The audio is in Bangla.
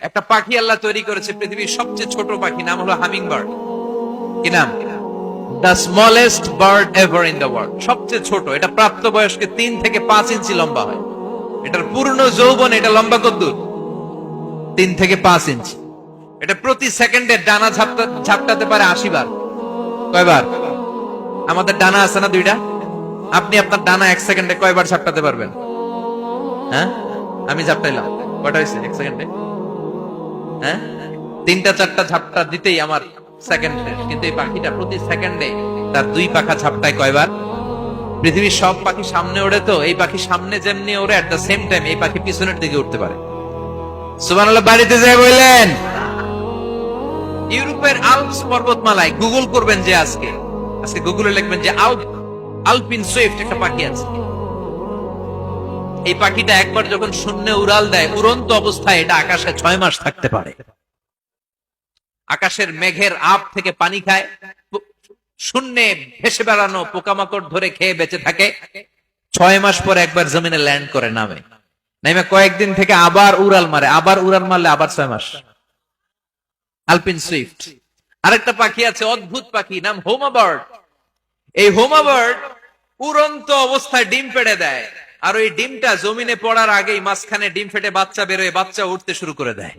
একটা পাখি আল্লাহ তৈরি করেছে, পৃথিবীর সবচেয়ে ছোট পাখি, নাম হলো হামিং বার্ড। কি নাম? The smallest bird ever in the world. সবচেয়ে ছোট, এটা প্রাপ্তবয়স্কে 3 থেকে 5 ইঞ্চি লম্বা হয়। এটার পূর্ণ যৌবন এটা লম্বা কতদূর? 3 থেকে 5 ইঞ্চি। এটা প্রতি সেকেন্ডে ডানা ঝাপটাতে পারে 80 বার। কয়বার? আমাদের ডানা আছে না 2টা? আপনি আপনার ডানা 1 সেকেন্ডে কয়বার ঝাপটাতে পারবেন? হ্যাঁ, আমি ঝাপটাইলাম, কয়টা হয়েছে 1 সেকেন্ডে? হ্যাঁ, 3টা 4টা ঝাপটা দিতেই আমার সেকেন্ডে। কিন্তু এই পাখিটা প্রতি সেকেন্ডে তার 2 পাখা ঝাপটায় কয়বার? পৃথিবীর সব পাখি সামনে ওড়ে, তো এই পাখি সামনে যেমনি ওড়ে, এট দ্য সেম টাইম এই পাখি পিছনের দিকে উঠতে পারে। সুবহানাল্লাহ। বাড়িতে যায় বললেন। ইউরোপের আল্পস পর্বতমালায় গুগল করবেন যে আজকে গুগলে লিখবেন যে আলপিন সুইফট একটা পাখি আছে। এই পাখিটা একবার যখন শূন্যে উড়াল দেয়, উড়ন্ত অবস্থায় এটা আকাশে 6 মাস থাকতে পারে। আকাশের মেঘের আপ থেকে পানি খায়, শূন্যে ভেসে বেড়ানো পোকামাকড় ধরে খেয়ে বেঁচে থাকে। 6 মাস পর একবার জমিনে ল্যান্ড করে, নামে কয়েকদিন থেকে আবার উড়াল মারে, আবার উড়াল মারলে আবার 6 মাস। আলপিন সুইফট। আরেকটা পাখি আছে, অদ্ভুত পাখি, নাম হোমা বার্ড। এই হোমা বার্ড উড়ন্ত অবস্থায় ডিম পেড়ে দেয়, আর ওই ডিমটা জমিনে পড়ার আগেই মাঝখানে ডিম ফেটে বাচ্চা বেরোয়, বাচ্চা উঠতে শুরু করে দেয়।